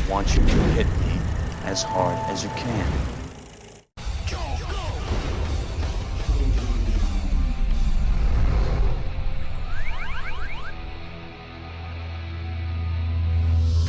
want you to hit me as hard as you can.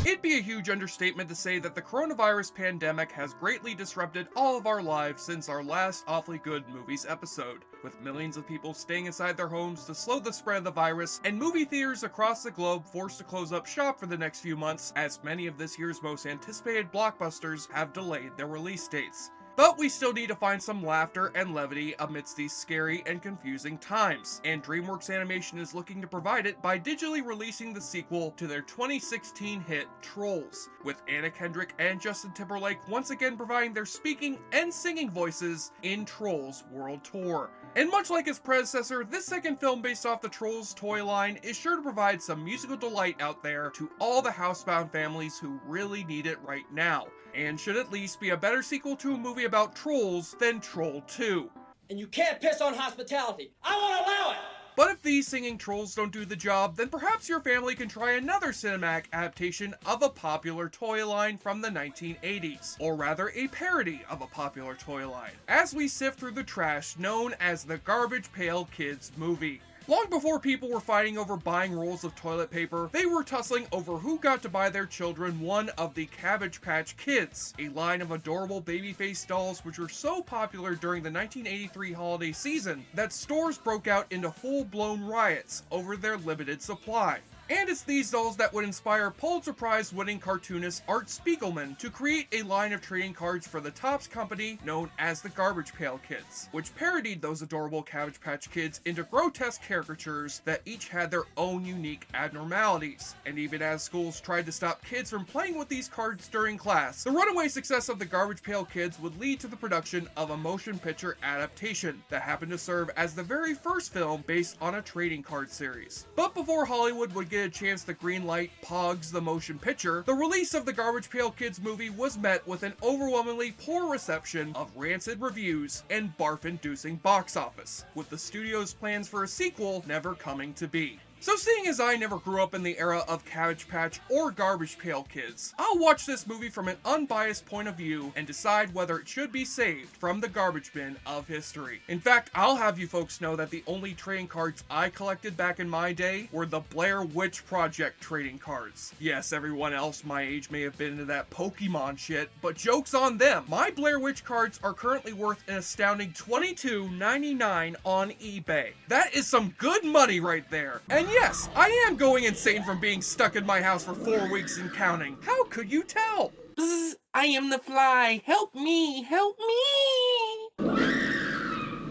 It'd be a huge understatement to say that the coronavirus pandemic has greatly disrupted all of our lives since our last Awfully Good Movies episode, with millions of people staying inside their homes to slow the spread of the virus, and movie theaters across the globe forced to close up shop for the next few months, as many of this year's most anticipated blockbusters have delayed their release dates. But we still need to find some laughter and levity amidst these scary and confusing times, and DreamWorks Animation is looking to provide it by digitally releasing the sequel to their 2016 hit Trolls, with Anna Kendrick and Justin Timberlake once again providing their speaking and singing voices in Trolls World Tour. And much like its predecessor, this second film based off the Trolls toy line is sure to provide some musical delight out there to all the housebound families who really need it right now, and should at least be a better sequel to a movie about trolls than Troll 2. And you can't piss on hospitality. I won't allow it! But if these singing trolls don't do the job, then perhaps your family can try another cinematic adaptation of a popular toy line from the 1980s, or rather a parody of a popular toy line, as we sift through the trash known as the Garbage Pail Kids movie. Long before people were fighting over buying rolls of toilet paper, they were tussling over who got to buy their children one of the Cabbage Patch Kids, a line of adorable baby-faced dolls which were so popular during the 1983 holiday season that stores broke out into full-blown riots over their limited supply. And it's these dolls that would inspire Pulitzer Prize winning cartoonist Art Spiegelman to create a line of trading cards for the Topps company known as the Garbage Pail Kids, which parodied those adorable Cabbage Patch Kids into grotesque caricatures that each had their own unique abnormalities. And even as schools tried to stop kids from playing with these cards during class, the runaway success of the Garbage Pail Kids would lead to the production of a motion picture adaptation that happened to serve as the very first film based on a trading card series. But before Hollywood would get a chance to greenlight Pogs the motion picture, the release of the Garbage Pail Kids movie was met with an overwhelmingly poor reception of rancid reviews and barf-inducing box office, with the studio's plans for a sequel never coming to be. So seeing as I never grew up in the era of Cabbage Patch or Garbage Pail Kids, I'll watch this movie from an unbiased point of view and decide whether it should be saved from the garbage bin of history. In fact, I'll have you folks know that the only trading cards I collected back in my day were the Blair Witch Project trading cards. Yes, everyone else my age may have been into that Pokemon shit, but joke's on them. My Blair Witch cards are currently worth an astounding $22.99 on eBay. That is some good money right there. And yes, I am going insane from being stuck in my house for 4 weeks and counting. How could you tell? Bzz, I am the fly. Help me, help me.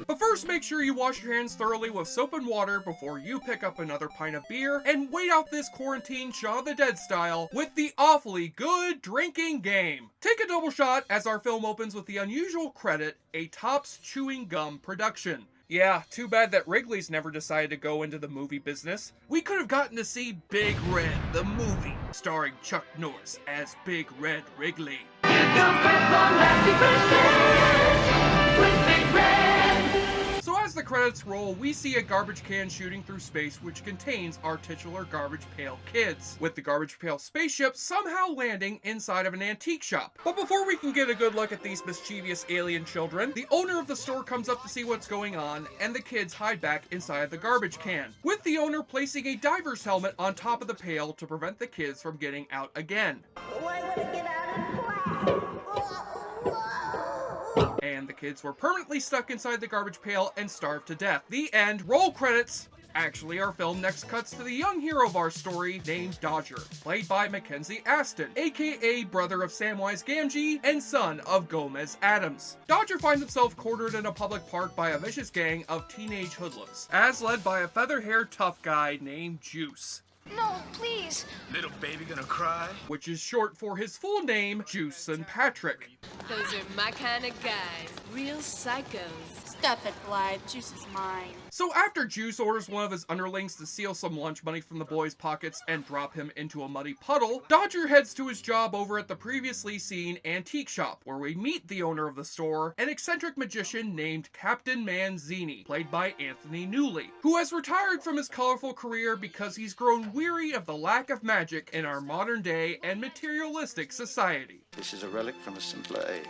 But first, make sure you wash your hands thoroughly with soap and water before you pick up another pint of beer and wait out this quarantine Shaun of the Dead style with the awfully good drinking game. Take a double shot as our film opens with the unusual credit, a Topps Chewing Gum production. Yeah, too bad that Wrigley's never decided to go into the movie business. We could have gotten to see Big Red, the movie, starring Chuck Norris as Big Red Wrigley. So as the credits roll, we see a garbage can shooting through space which contains our titular Garbage Pail Kids, with the Garbage Pail spaceship somehow landing inside of an antique shop. But before we can get a good look at these mischievous alien children, the owner of the store comes up to see what's going on, and the kids hide back inside the garbage can, with the owner placing a diver's helmet on top of the pail to prevent the kids from getting out again. Why would I get out and play? And the kids were permanently stuck inside the garbage pail and starved to death. The end. Roll credits! Actually, our film next cuts to the young hero of our story named Dodger, played by Mackenzie Aston, aka brother of Samwise Gamgee and son of Gomez Adams. Dodger finds himself cornered in a public park by a vicious gang of teenage hoodlums, as led by a feather-haired tough guy named Juice. No, please. Little baby gonna cry? Which is short for his full name, Juice and Patrick. Those are my kind of guys. Real psychos. Stuff it, Blythe. Juice is mine. So after Juice orders one of his underlings to steal some lunch money from the boy's pockets and drop him into a muddy puddle, Dodger heads to his job over at the previously seen antique shop, where we meet the owner of the store, an eccentric magician named Captain Manzini, played by Anthony Newley, who has retired from his colorful career because he's grown weary of the lack of magic in our modern day and materialistic society. This is a relic from a simpler age.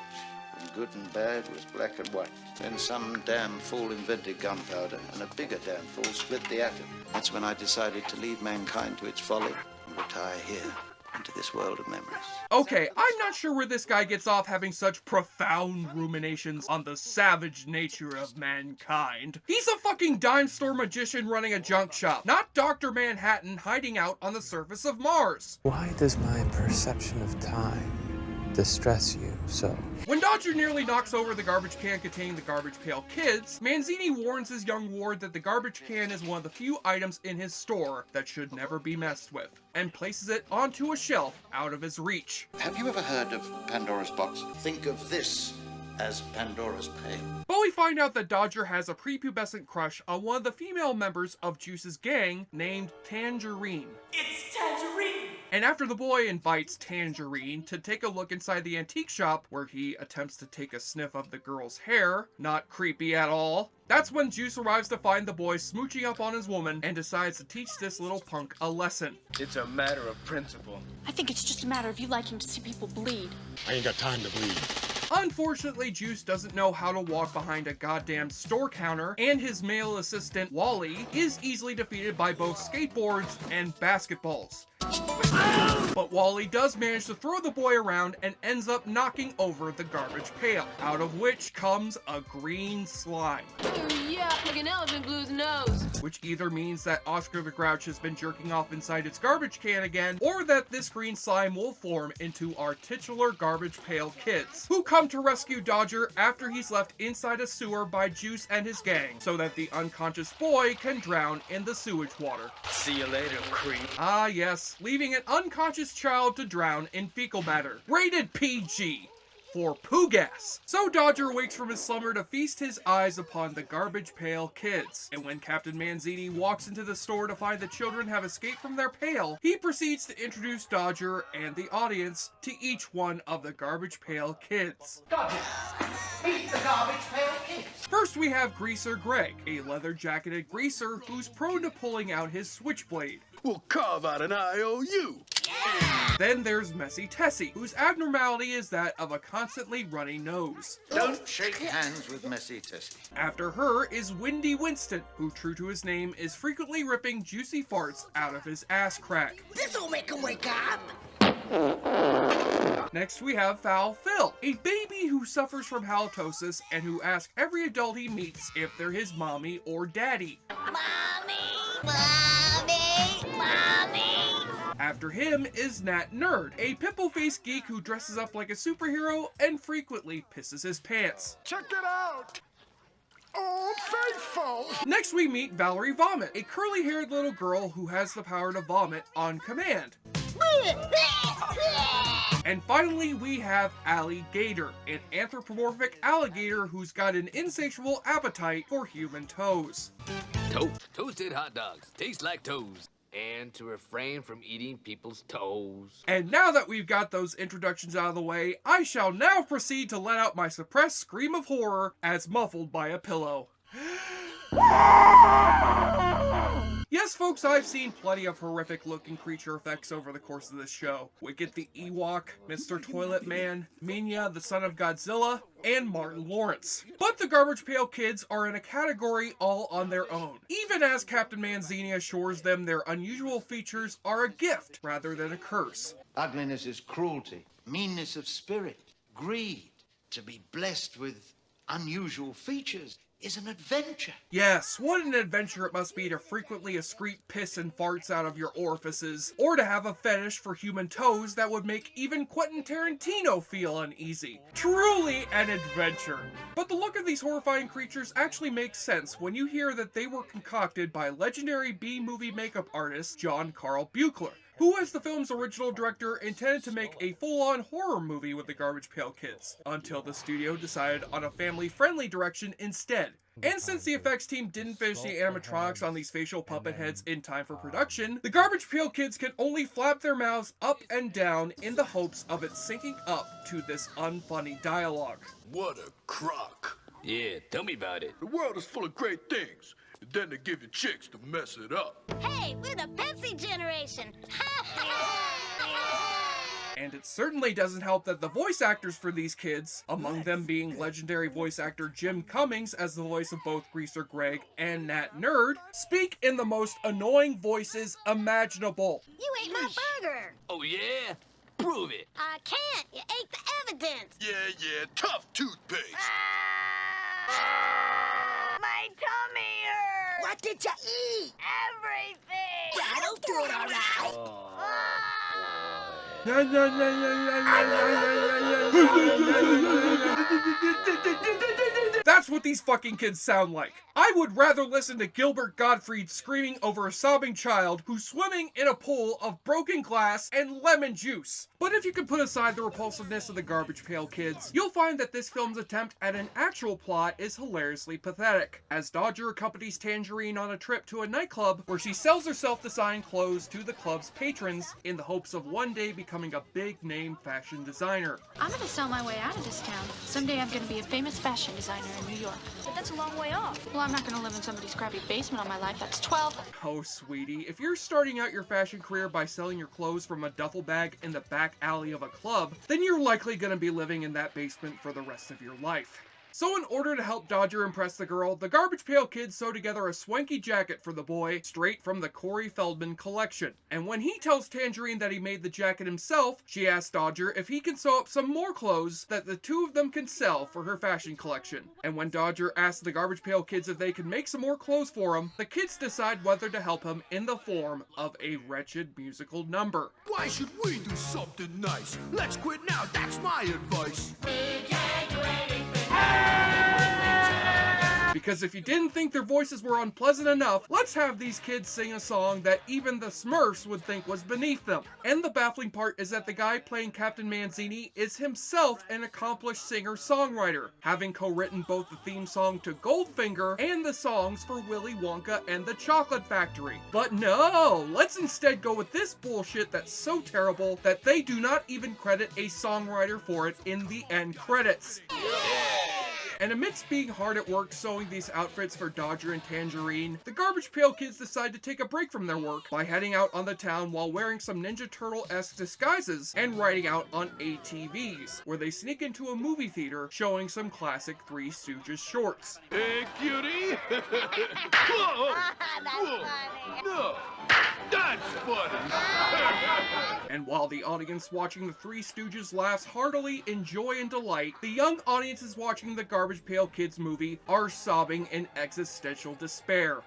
When good and bad was black and white. Then some damn fool invented gunpowder, and a bigger damn fool split the atom. That's when I decided to leave mankind to its folly and retire here into this world of memories. Okay, I'm not sure where this guy gets off having such profound ruminations on the savage nature of mankind. He's a fucking dime store magician running a junk shop, not Dr. Manhattan hiding out on the surface of Mars. Why does my perception of time distress you so? When Dodger nearly knocks over the garbage can containing the Garbage Pail Kids, Manzini warns his young ward that the garbage can is one of the few items in his store that should never be messed with, and places it onto a shelf out of his reach. Have you ever heard of Pandora's box? Think of this as Pandora's pail. But we find out that Dodger has a prepubescent crush on one of the female members of Juice's gang named Tangerine. It's Tangerine! And after the boy invites Tangerine to take a look inside the antique shop, where he attempts to take a sniff of the girl's hair, not creepy at all, that's when Juice arrives to find the boy smooching up on his woman and decides to teach this little punk a lesson. It's a matter of principle. I think it's just a matter of you liking to see people bleed. I ain't got time to bleed. Unfortunately, Juice doesn't know how to walk behind a goddamn store counter, and his male assistant, Wally, is easily defeated by both skateboards and basketballs. But Wally does manage to throw the boy around and ends up knocking over the garbage pail, out of which comes a green slime. Yeah, like an elephant glue's nose. Which either means that Oscar the Grouch has been jerking off inside its garbage can again, or that this green slime will form into our titular Garbage Pail Kids, who come to rescue Dodger after he's left inside a sewer by Juice and his gang, so that the unconscious boy can drown in the sewage water. See you later, creep. Ah yes, leaving an unconscious child to drown in fecal matter. Rated PG. For poo gas. So Dodger wakes from his slumber to feast his eyes upon the Garbage Pail Kids. And when Captain Manzini walks into the store to find the children have escaped from their pail, he proceeds to introduce Dodger and the audience to each one of the Garbage Pail Kids. Dodger, meet the Garbage Pail Kids. First we have Greaser Greg, a leather-jacketed greaser who's prone to pulling out his switchblade. We'll carve out an IOU. Then there's Messy Tessie, whose abnormality is that of a constantly runny nose. Don't shake hands with Messy Tessie. After her is Windy Winston, who, true to his name, is frequently ripping juicy farts out of his ass crack. This'll make him wake up. Next we have Foul Phil, a baby who suffers from halitosis and who asks every adult he meets if they're his mommy or daddy. Mommy! Mommy! Mommy! After him is Nat Nerd, a pimple-faced geek who dresses up like a superhero and frequently pisses his pants. Check it out. Old Faithful. Next we meet Valerie Vomit, a curly-haired little girl who has the power to vomit on command. And finally, we have Alligator, an anthropomorphic alligator who's got an insatiable appetite for human toes. Toasted hot dogs taste like toes. And to refrain from eating people's toes. And now that we've got those introductions out of the way, I shall now proceed to let out my suppressed scream of horror as muffled by a pillow. Yes, folks, I've seen plenty of horrific-looking creature effects over the course of this show. Wicket the Ewok, Mr. Toilet Man, Minya the son of Godzilla, and Martin Lawrence. But the Garbage Pail Kids are in a category all on their own, even as Captain Manzini assures them their unusual features are a gift rather than a curse. Ugliness is cruelty, meanness of spirit, greed. To be blessed with unusual features is an adventure. Yes, what an adventure it must be to frequently excrete piss and farts out of your orifices, or to have a fetish for human toes that would make even Quentin Tarantino feel uneasy. Truly an adventure. But the look of these horrifying creatures actually makes sense when you hear that they were concocted by legendary B-movie makeup artist John Carl Buechler, who as the film's original director intended to make a full-on horror movie with the Garbage Pail Kids, until the studio decided on a family-friendly direction instead. And since the effects team didn't finish the animatronics on these facial puppet heads in time for production, the Garbage Pail Kids can only flap their mouths up and down in the hopes of it syncing up to this unfunny dialogue. What a crock. Yeah, tell me about it. The world is full of great things, and then they give you chicks to mess it up. Hey, we're the Pepsi generation. And it certainly doesn't help that the voice actors for these kids, among them being legendary voice actor Jim Cummings as the voice of both Greaser Greg and Nat Nerd, speak in the most annoying voices imaginable. You ate my burger. Oh, yeah? Prove it. I can't. You ate the evidence. Yeah, tough toothpaste. My tummy hurts. What did you eat? Everything. That'll do it, all right. That's what these fucking kids sound like. I would rather listen to Gilbert Gottfried screaming over a sobbing child who's swimming in a pool of broken glass and lemon juice. But if you can put aside the repulsiveness of the Garbage Pail Kids, you'll find that this film's attempt at an actual plot is hilariously pathetic, as Dodger accompanies Tangerine on a trip to a nightclub where she sells herself design clothes to the club's patrons in the hopes of one day becoming a big-name fashion designer. I'm gonna sell my way out of this town. Someday I'm gonna be a famous fashion designer in New York. But that's a long way off. Well, I'm not gonna live in somebody's crappy basement all my life. That's 12. Oh, sweetie, if you're starting out your fashion career by selling your clothes from a duffel bag in the back alley of a club, then you're likely gonna be living in that basement for the rest of your life. So in order to help Dodger impress the girl, the Garbage Pail Kids sew together a swanky jacket for the boy straight from the Corey Feldman collection. And when he tells Tangerine that he made the jacket himself, she asks Dodger if he can sew up some more clothes that the two of them can sell for her fashion collection. And when Dodger asks the Garbage Pail Kids if they can make some more clothes for him, the kids decide whether to help him in the form of a wretched musical number. Why should we do something nice? Let's quit now, that's my advice. Because if you didn't think their voices were unpleasant enough, let's have these kids sing a song that even the Smurfs would think was beneath them. And the baffling part is that the guy playing Captain Manzini is himself an accomplished singer-songwriter, having co-written both the theme song to Goldfinger and the songs for Willy Wonka and the Chocolate Factory. But no, let's instead go with this bullshit that's so terrible that they do not even credit a songwriter for it in the end credits. And amidst being hard at work sewing these outfits for Dodger and Tangerine, the Garbage Pail Kids decide to take a break from their work by heading out on the town while wearing some Ninja Turtle-esque disguises and riding out on ATVs, where they sneak into a movie theater showing some classic Three Stooges shorts. Hey, cutie. Whoa. That's funny. No, that's funny. And while the audience watching the Three Stooges laughs heartily in joy and delight, the young audiences watching the Garbage Pail Kids movie are sobbing in existential despair.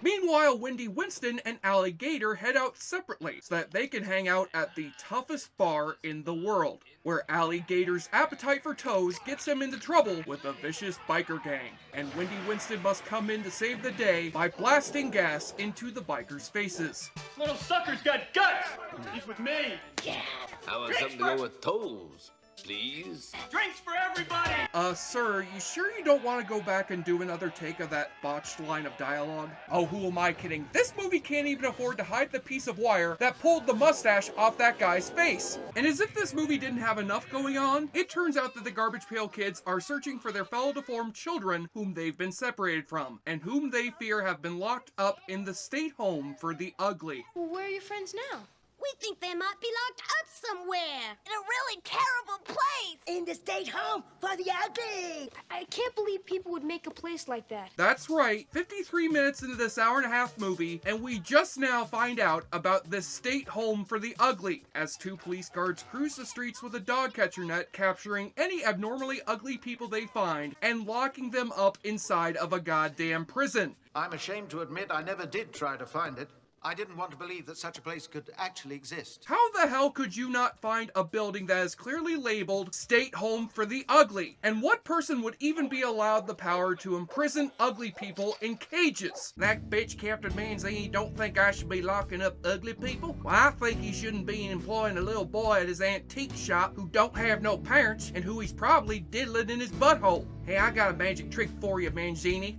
Meanwhile, Wendy Winston and Alligator head out separately so that they can hang out at the toughest bar in the world, where Alligator's appetite for toes gets him into trouble with a vicious biker gang, and Wendy Winston must come in to save the day by blasting gas into the bikers' faces. Little sucker's got guts! He's with me! Yeah. I want something to go with toes, please. Drinks for everybody! Sir, you sure you don't want to go back and do another take of that botched line of dialogue? Oh, who am I kidding? This movie can't even afford to hide the piece of wire that pulled the mustache off that guy's face. And as if this movie didn't have enough going on, it turns out that the Garbage Pail Kids are searching for their fellow deformed children whom they've been separated from, and whom they fear have been locked up in the state home for the ugly. Well, where are your friends now? We think they might be locked up somewhere. In a really terrible place. In the state home for the ugly. I can't believe people would make a place like that. That's right, 53 minutes into this hour-and-a-half movie, and we just now find out about this state home for the ugly, as two police guards cruise the streets with a dog catcher net, capturing any abnormally ugly people they find, and locking them up inside of a goddamn prison. I'm ashamed to admit I never did try to find it. I didn't want to believe that such a place could actually exist. How the hell could you not find a building that is clearly labeled State Home for the Ugly? And what person would even be allowed the power to imprison ugly people in cages? That bitch Captain Manzini don't think I should be locking up ugly people? Well, I think he shouldn't be employing a little boy at his antique shop who don't have no parents and who he's probably diddling in his butthole. Hey, I got a magic trick for you, Manzini.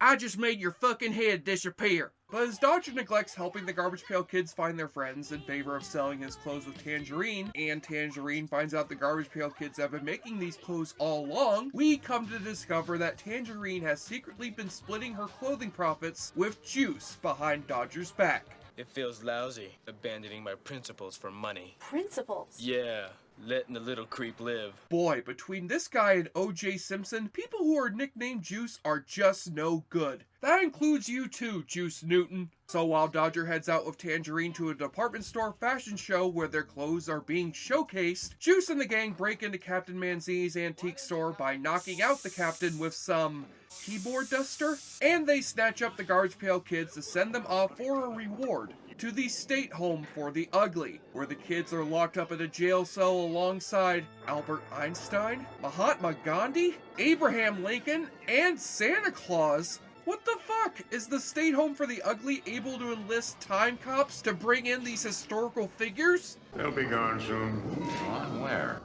I just made your fucking head disappear. But as Dodger neglects helping the Garbage Pail Kids find their friends in favor of selling his clothes with Tangerine, and Tangerine finds out the Garbage Pail Kids have been making these clothes all along, we come to discover that Tangerine has secretly been splitting her clothing profits with Juice behind Dodger's back. It feels lousy, abandoning my principles for money. Principles? Yeah, letting the little creep live. Boy, between this guy and O.J. Simpson, people who are nicknamed Juice are just no good. That includes you too, Juice Newton. So while Dodger heads out with Tangerine to a department store fashion show where their clothes are being showcased, Juice and the gang break into Captain Manzini's antique store by knocking out the captain with some keyboard duster, and they snatch up the Garbage Pail Kids to send them off for a reward to the State Home for the Ugly, where the kids are locked up in a jail cell alongside Albert Einstein, Mahatma Gandhi, Abraham Lincoln, and Santa Claus. What the fuck? Is the State Home for the Ugly able to enlist time cops to bring in these historical figures? They'll be gone soon. Gone where?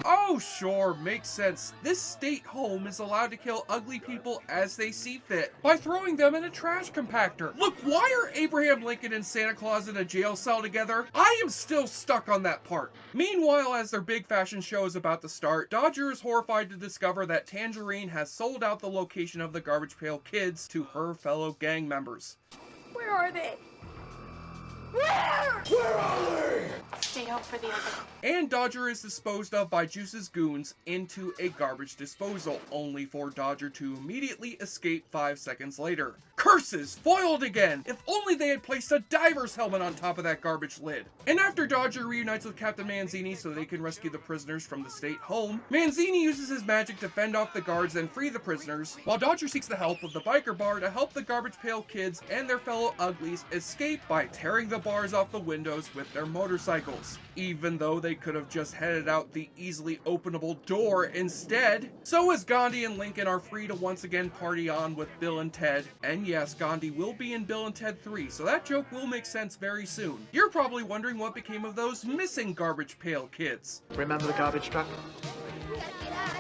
Oh, sure, makes sense. This state home is allowed to kill ugly people as they see fit by throwing them in a trash compactor. Look, why are Abraham Lincoln and Santa Claus in a jail cell together? I am still stuck on that part. Meanwhile, as their big fashion show is about to start, Dodger is horrified to discover that Tangerine has sold out the location of the Garbage Pail Kids to her fellow gang members. Where are they? Where are they? Stay home for the ugly. And Dodger is disposed of by Juice's goons into a garbage disposal, only for Dodger to immediately escape 5 seconds later. Curses! Foiled again! If only they had placed a diver's helmet on top of that garbage lid. And after Dodger reunites with Captain Manzini so they can rescue the prisoners from the state home, Manzini uses his magic to fend off the guards and free the prisoners, while Dodger seeks the help of the biker bar to help the Garbage Pail Kids and their fellow uglies escape by tearing the bars off the windows with their motorcycles, even though they could have just headed out the easily openable door instead. So as Gandhi and Lincoln are free to once again party on with Bill and Ted, and yes, Gandhi will be in Bill and Ted 3, so that joke will make sense very soon. You're probably wondering what became of those missing Garbage Pail Kids. Remember the garbage truck?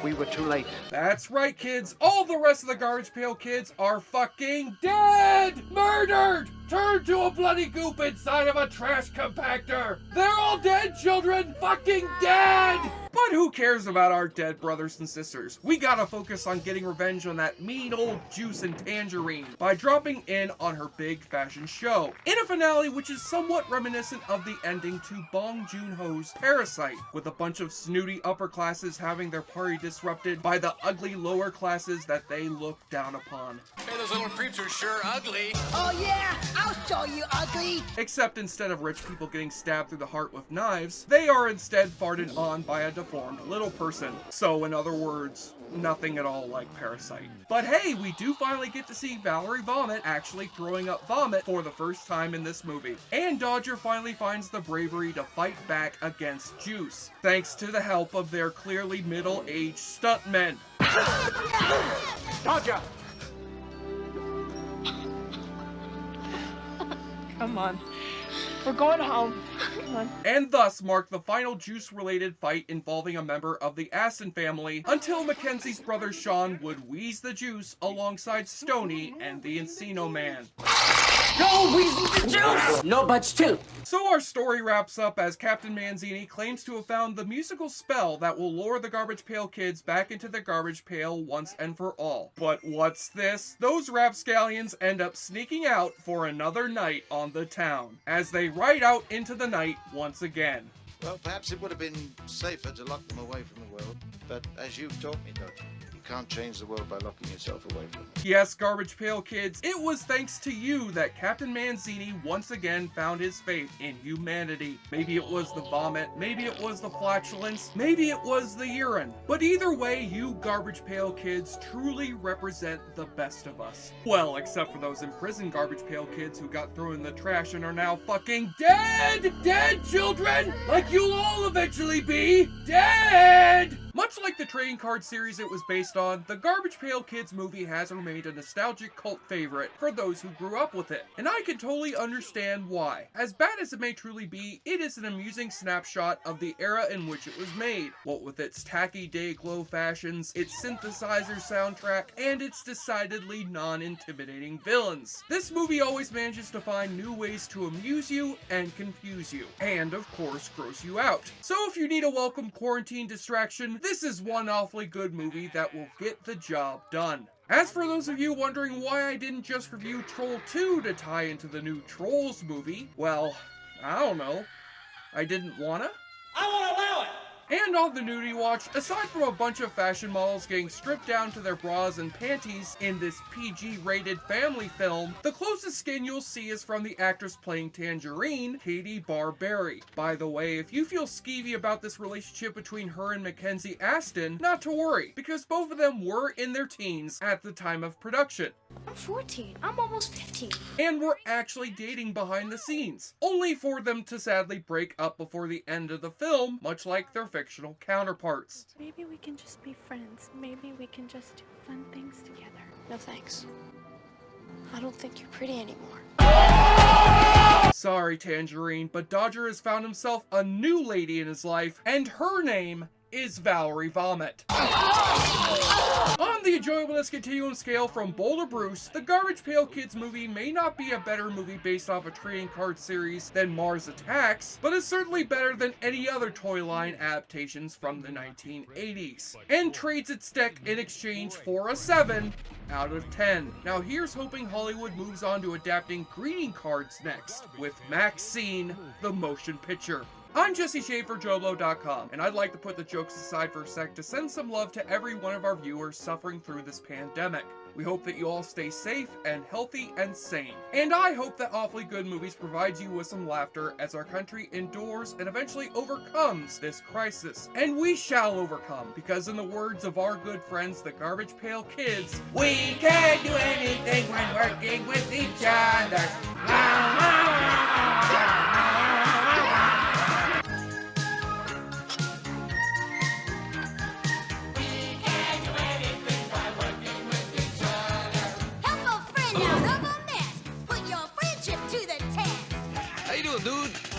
We were too late. That's right, kids. All the rest of the Garbage Pail Kids are fucking dead! Murdered! Turned to a bloody goop inside of a trash compactor! They're all dead, children! Fucking dead! But who cares about our dead brothers and sisters? We gotta focus on getting revenge on that mean old Juice and Tangerine by dropping in on her big fashion show, in a finale which is somewhat reminiscent of the ending to Bong Joon-ho's Parasite, with a bunch of snooty upper classes having their party disrupted by the ugly lower classes that they look down upon. Hey, those little creeps are sure ugly. Oh yeah, I'll show you ugly. Except instead of rich people getting stabbed through the heart with knives, they are instead farted on by a deformed little person. So in other words, nothing at all like Parasite. But hey, we do finally get to see Valerie Vomit actually throwing up vomit for the first time in this movie. And Dodger finally finds the bravery to fight back against Juice, thanks to the help of their clearly middle-aged stuntmen. Dodger! Come on. We're going home. Come on. And thus mark the final Juice-related fight involving a member of the Aston family, until Mackenzie's brother Sean would wheeze the juice alongside Stoney and the Encino Man. No wheezing the juice! No buts too. So our story wraps up as Captain Manzini claims to have found the musical spell that will lure the Garbage Pail Kids back into the garbage pail once and for all. But what's this? Those rapscallions end up sneaking out for another night on the town, as they ride out into the night once again. Well, perhaps it would have been safer to lock them away from the world, but as you've taught me, Doctor, You can't change the world by locking yourself away from it. Yes, Garbage Pail Kids, it was thanks to you that Captain Manzini once again found his faith in humanity. Maybe it was the vomit, maybe it was the flatulence, maybe it was the urine. But either way, you Garbage Pail Kids truly represent the best of us. Well, except for those imprisoned Garbage Pail Kids who got thrown in the trash and are now fucking dead! Dead, children! Like you'll all eventually be dead! Much like the trading card series it was based on, the Garbage Pail Kids movie has remained a nostalgic cult favorite for those who grew up with it, and I can totally understand why. As bad as it may truly be, it is an amusing snapshot of the era in which it was made, what with its tacky day-glow fashions, its synthesizer soundtrack, and its decidedly non-intimidating villains. This movie always manages to find new ways to amuse you and confuse you, and of course gross you out. So if you need a welcome quarantine distraction, this is one awfully good movie that will get the job done. As for those of you wondering why I didn't just review Troll 2 to tie into the new Trolls movie, well, I don't know. I didn't wanna? I won't allow it! And on the nudie watch, aside from a bunch of fashion models getting stripped down to their bras and panties in this PG-rated family film, the closest skin you'll see is from the actress playing Tangerine, Katie Barberry. By the way, if you feel skeevy about this relationship between her and Mackenzie Aston, not to worry, because both of them were in their teens at the time of production. I'm 14. I'm almost 15. And were actually dating behind the scenes, only for them to sadly break up before the end of the film, much like their fictional counterparts. Maybe we can just be friends. Maybe we can just do fun things together. No thanks. I don't think you're pretty anymore. Sorry, Tangerine, but Dodger has found himself a new lady in his life, and her name is Valerie Vomit. On the enjoyableness continuum scale from Boulder Bruce, the Garbage Pail Kids movie may not be a better movie based off a trading card series than Mars Attacks, but is certainly better than any other toy line adaptations from the 1980s, and trades its deck in exchange for a 7 out of 10. Now here's hoping Hollywood moves on to adapting greeting cards next, with Maxine, the motion picture. I'm Jesse Shea for JoBlo.com, and I'd like to put the jokes aside for a sec to send some love to every one of our viewers suffering through this pandemic. We hope that you all stay safe and healthy and sane. And I hope that Awfully Good Movies provides you with some laughter as our country endures and eventually overcomes this crisis. And we shall overcome, because in the words of our good friends, the Garbage Pail Kids, we can do anything when working with each other. Help a friend out of a mess. Put your friendship to the test. How you doing, dude?